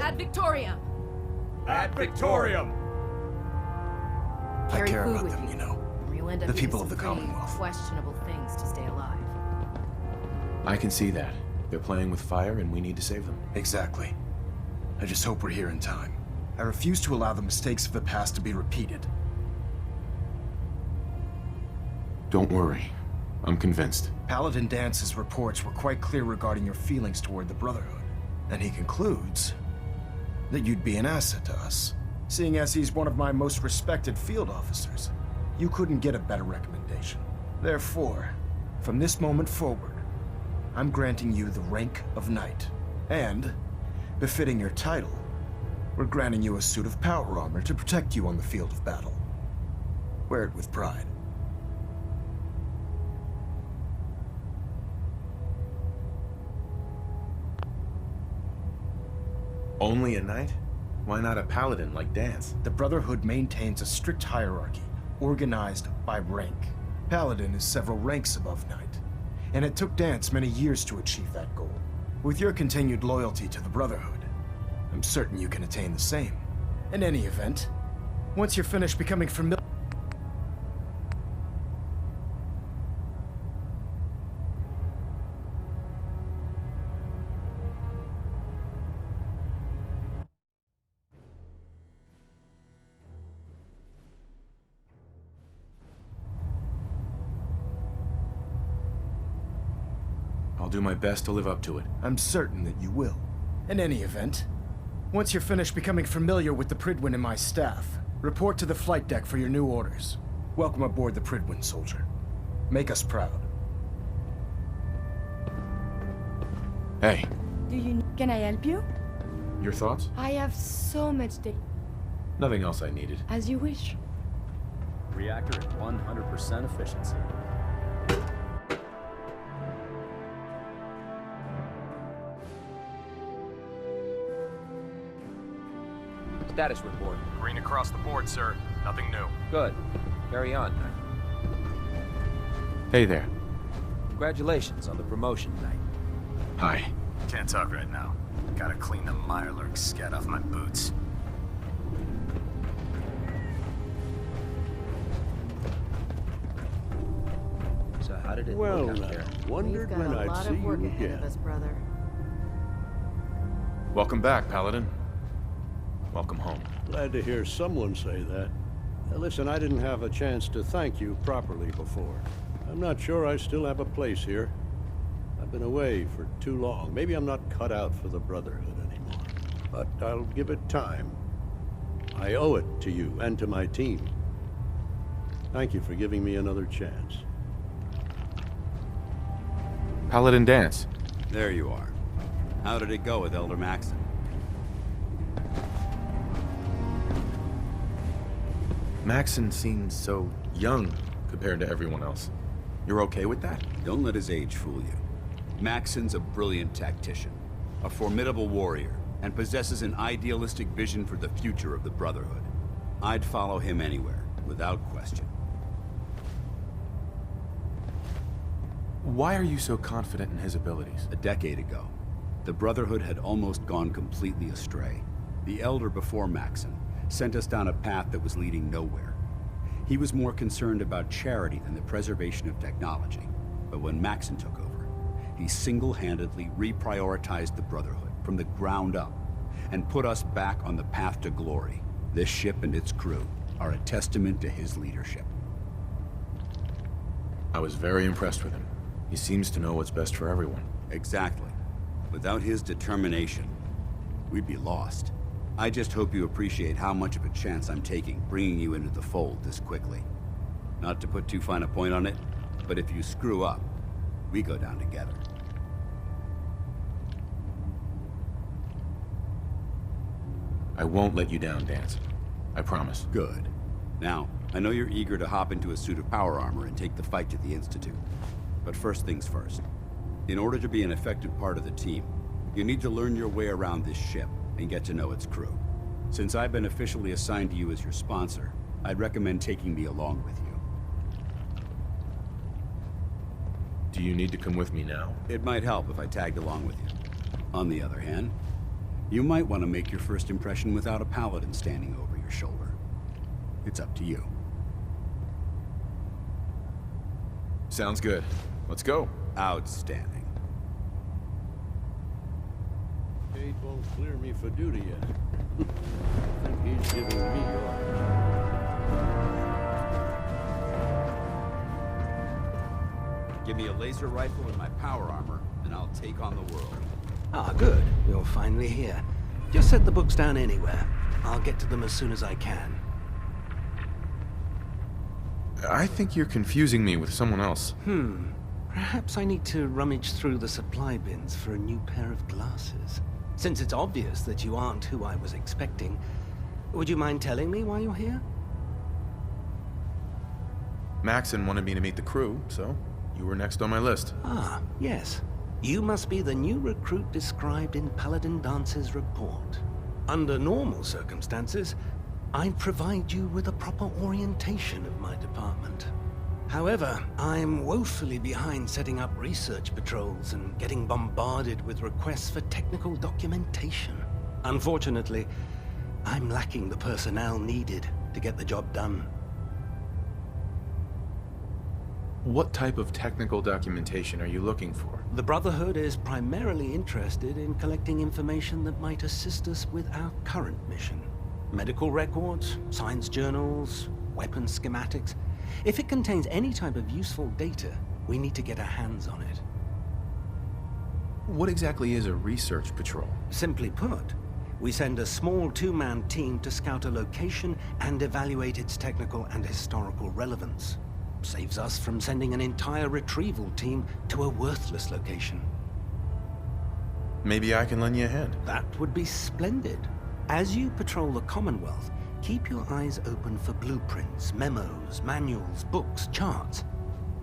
Ad Victoriam! Ad Victoriam! I Carry care food about with them, you know. Or you'll end up The doing people some of the pretty Commonwealth. questionable things to stay alive. I can see that. They're playing with fire and we need to save them. Exactly. I just hope we're here in time. I refuse to allow the mistakes of the past to be repeated. Don't worry. I'm convinced. Paladin Dance's reports were quite clear regarding your feelings toward the Brotherhood. And he concludes that you'd be an asset to us. Seeing as he's one of my most respected field officers, you couldn't get a better recommendation. Therefore, from this moment forward, I'm granting you the rank of Knight. And, befitting your title, we're granting you a suit of power armor to protect you on the field of battle. Wear it with pride. Only a knight? Why not a paladin like Dance? The Brotherhood maintains a strict hierarchy, organized by rank. Paladin is several ranks above Knight, and it took Dance many years to achieve that goal. With your continued loyalty to the Brotherhood, I'm certain you can attain the same. In any event, once you're finished becoming familiar... I'll do my best to live up to it. I'm certain that you will. In any event, once you're finished becoming familiar with the Prydwen and my staff, report to the flight deck for your new orders. Welcome aboard the Prydwen, soldier. Make us proud. Hey, Can I help you? your thoughts? I have so much data. Nothing else I needed. As you wish. Reactor at 100% efficiency. Status report. Green across the board, sir. Nothing new. Good. Carry on, Knight. Hey there. Congratulations on the promotion, Knight. Hi. Can't talk right now. Gotta clean the Mirelurk scat off my boots. So how did it Well, look out there? wondered We've got when a I'd lot see of work you ahead of again. us, brother. Welcome back, Paladin. Welcome home. Glad to hear someone say that. Listen, I didn't have a chance to thank you properly before. I'm not sure I still have a place here. I've been away for too long. Maybe I'm not cut out for the Brotherhood anymore. But I'll give it time. I owe it to you and to my team. Thank you for giving me another chance. Paladin Dance. There you are. How did it go with Elder Maxon? Maxon seems so young compared to everyone else. You're okay with that? Don't let his age fool you. Maxon's a brilliant tactician, a formidable warrior, and possesses an idealistic vision for the future of the Brotherhood. I'd follow him anywhere, without question. Why are you so confident in his abilities? A decade ago, the Brotherhood had almost gone completely astray. The Elder before Maxon sent us down a path that was leading nowhere. He was more concerned about charity than the preservation of technology. But when Maxon took over, he single-handedly reprioritized the Brotherhood from the ground up and put us back on the path to glory. This ship and its crew are a testament to his leadership. I was very impressed with him. He seems to know what's best for everyone. Exactly. Without his determination, we'd be lost. I just hope you appreciate how much of a chance I'm taking bringing you into the fold this quickly. Not to put too fine a point on it, but if you screw up, we go down together. I won't let you down, Dance. I promise. Good. Now, I know you're eager to hop into a suit of power armor and take the fight to the Institute. But first things first. In order to be an effective part of the team, you need to learn your way around this ship and get to know its crew. Since I've been officially assigned to you as your sponsor, I'd recommend taking me along with you. Do you need to come with me now? It might help if I tagged along with you. On the other hand, You might want to make your first impression without a paladin standing over your shoulder. It's up to you. Sounds good. Let's go. Outstanding. Cade won't clear me for duty yet. I think he's giving me orders. Give me a laser rifle and my power armor, and I'll take on the world. Ah, good. You're finally here. Just set the books down anywhere. I'll get to them as soon as I can. I think you're confusing me with someone else. Perhaps I need to rummage through the supply bins for a new pair of glasses. Since it's obvious that you aren't who I was expecting, would you mind telling me why you're here? Maxon wanted me to meet the crew, so you were next on my list. Ah, yes. You must be the new recruit described in Paladin Dance's report. Under normal circumstances, I'd provide you with a proper orientation of my department. However, I'm woefully behind setting up research patrols and getting bombarded with requests for technical documentation. Unfortunately, I'm lacking the personnel needed to get the job done. What type of technical documentation are you looking for? The Brotherhood is primarily interested in collecting information that might assist us with our current mission. Medical records, science journals, weapon schematics. If it contains any type of useful data, we need to get our hands on it. What exactly is a research patrol? Simply put, we send a small two-man team to scout a location and evaluate its technical and historical relevance. Saves us from sending an entire retrieval team to a worthless location. Maybe I can lend you a hand. That would be splendid. As you patrol the Commonwealth, keep your eyes open for blueprints, memos, manuals, books, charts.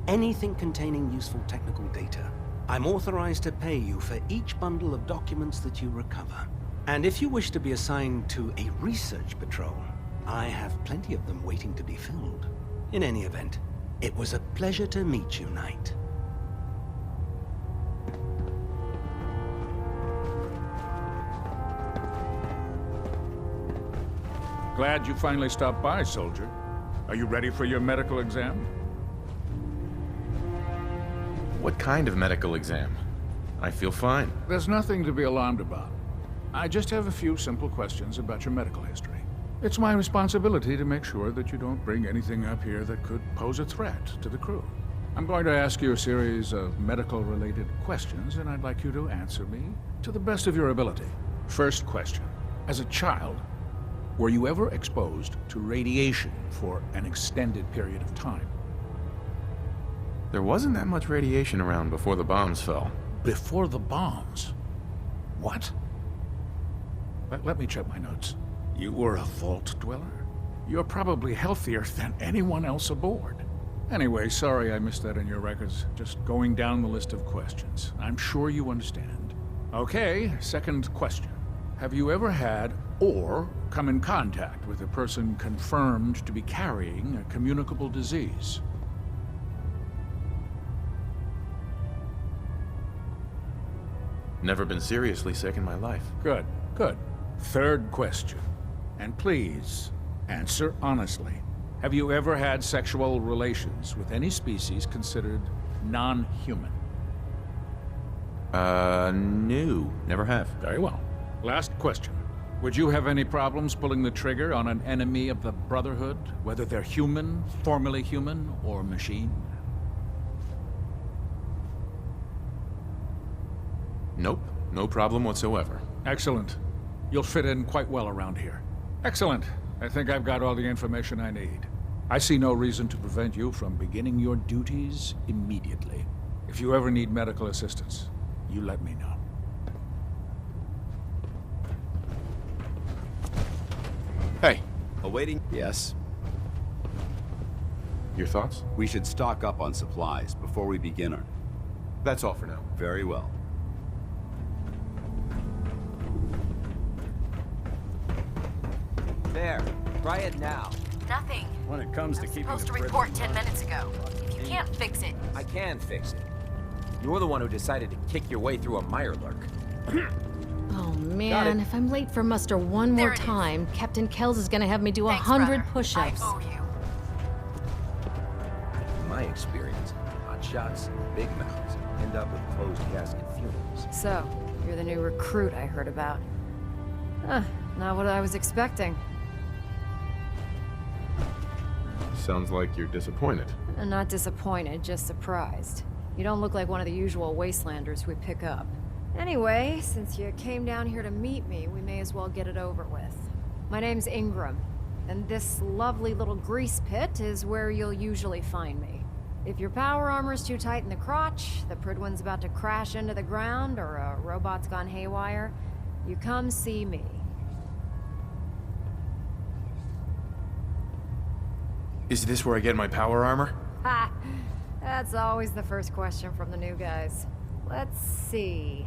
Anything containing useful technical data. I'm authorized to pay you for each bundle of documents that you recover. And if you wish to be assigned to a research patrol, I have plenty of them waiting to be filled. In any event, it was a pleasure to meet you, Knight. Glad you finally stopped by, soldier. Are you ready for your medical exam? What kind of medical exam? I feel fine. There's nothing to be alarmed about. I just have a few simple questions about your medical history. It's my responsibility to make sure that you don't bring anything up here that could pose a threat to the crew. I'm going to ask you a series of medical-related questions, and I'd like you to answer me to the best of your ability. First question. As a child, were you ever exposed to radiation for an extended period of time? There wasn't that much radiation around before the bombs fell. Before the bombs? What? Let me check my notes. You were a vault dweller? You're probably healthier than anyone else aboard. Anyway, sorry I missed that in your records. Just going down the list of questions. I'm sure you understand. Okay, second question. Have you ever had or come in contact with a person confirmed to be carrying a communicable disease? Never been seriously sick in my life. Good, good. Third question. And please, answer honestly. Have you ever had sexual relations with any species considered non-human? No. Never have. Very well. Last question. Would you have any problems pulling the trigger on an enemy of the Brotherhood, whether they're human, formerly human, or machine? Nope. No problem whatsoever. Excellent. You'll fit in quite well around here. Excellent. I think I've got all the information I need. I see no reason to prevent you from beginning your duties immediately. If you ever need medical assistance, you let me know. Hey. Awaiting. Yes. Your thoughts? We should stock up on supplies before we begin our... That's all for now. Very well. There. Try it now. Nothing. When it comes to keeping Supposed the to prison report 10 running. minutes ago. If you can't fix it, I can fix it. You're the one who decided to kick your way through a Mirelurk. Oh man, if I'm late for muster one more time, Captain Kells is gonna have me do 100 push-ups. I owe you. In my experience, hot shots and big mouths end up with closed casket funerals. So, you're the new recruit I heard about. Not what I was expecting. Sounds like you're disappointed. I'm not disappointed, just surprised. You don't look like one of the usual wastelanders we pick up. Anyway, since you came down here to meet me, we may as well get it over with. My name's Ingram, and this lovely little grease pit is where you'll usually find me. If your power armor's too tight in the crotch, the Prydwen's about to crash into the ground, or a robot's gone haywire, you come see me. Is this where I get my power armor? Ha! That's always the first question from the new guys. Let's see.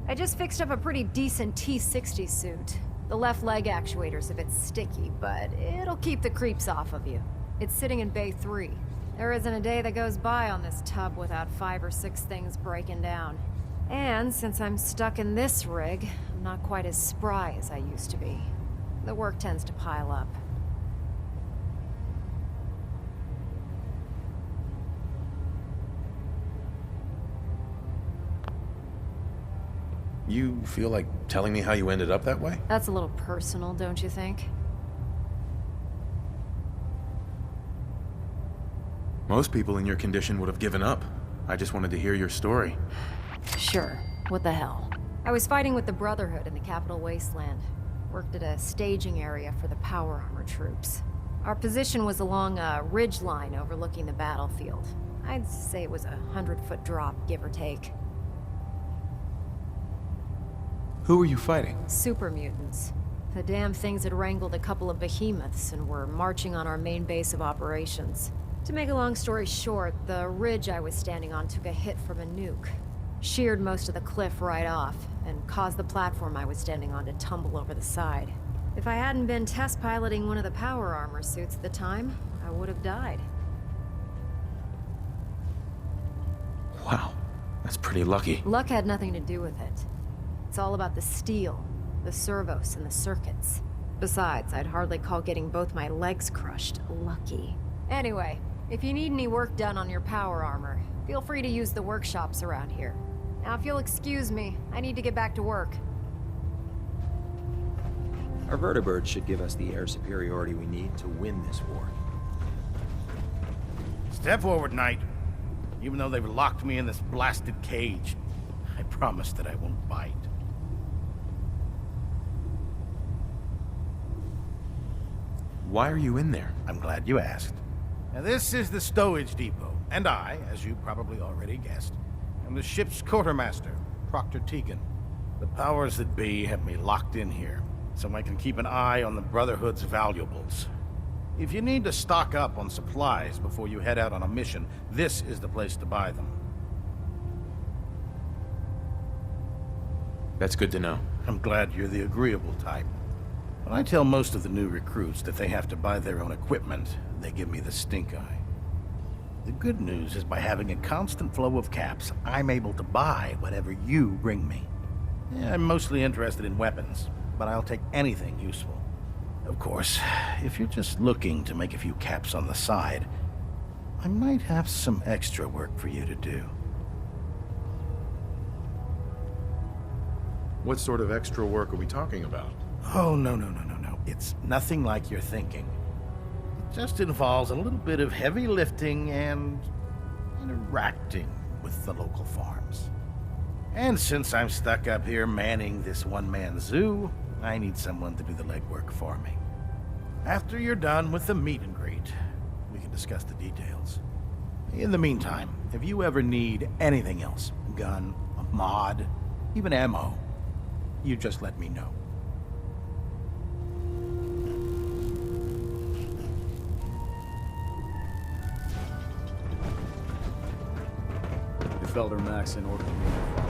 I just fixed up a pretty decent T-60 suit. The left leg actuator's a bit sticky, but it'll keep the creeps off of you. It's sitting in Bay 3. There isn't a day that goes by on this tub without 5 or 6 things breaking down. And since I'm stuck in this rig, I'm not quite as spry as I used to be. The work tends to pile up. You feel like telling me how you ended up that way? That's a little personal, don't you think? Most people in your condition would have given up. I just wanted to hear your story. Sure. What the hell? I was fighting with the Brotherhood in the Capital Wasteland. Worked at a staging area for the power armor troops. Our position was along a ridge line overlooking the battlefield. I'd say it was a 100-foot drop, give or take. Who were you fighting? Super mutants. The damn things had wrangled a couple of behemoths and were marching on our main base of operations. To make a long story short, the ridge I was standing on took a hit from a nuke. Sheared most of the cliff right off, and caused the platform I was standing on to tumble over the side. If I hadn't been test piloting one of the power armor suits at the time, I would have died. Wow, that's pretty lucky. Luck had nothing to do with it. It's all about the steel, the servos, and the circuits. Besides, I'd hardly call getting both my legs crushed lucky. Anyway, if you need any work done on your power armor, feel free to use the workshops around here. Now, if you'll excuse me, I need to get back to work. Our vertibirds should give us the air superiority we need to win this war. Step forward, Knight. Even though they've locked me in this blasted cage, I promise that I won't bite. Why are you in there? I'm glad you asked. Now, this is the stowage depot, and I, as you probably already guessed, am the ship's quartermaster, Proctor Tegan. The powers that be have me locked in here, so I can keep an eye on the Brotherhood's valuables. If you need to stock up on supplies before you head out on a mission, this is the place to buy them. That's good to know. I'm glad you're the agreeable type. When I tell most of the new recruits that they have to buy their own equipment, they give me the stink eye. The good news is by having a constant flow of caps, I'm able to buy whatever you bring me. Yeah, I'm mostly interested in weapons, but I'll take anything useful. Of course, if you're just looking to make a few caps on the side, I might have some extra work for you to do. What sort of extra work are we talking about? Oh, no. It's nothing like you're thinking. It just involves a little bit of heavy lifting and interacting with the local farms. And since I'm stuck up here manning this one-man zoo, I need someone to do the legwork for me. After you're done with the meet and greet, we can discuss the details. In the meantime, if you ever need anything else, gun, a mod, even ammo, you just let me know. If Elder Maxon ordered me to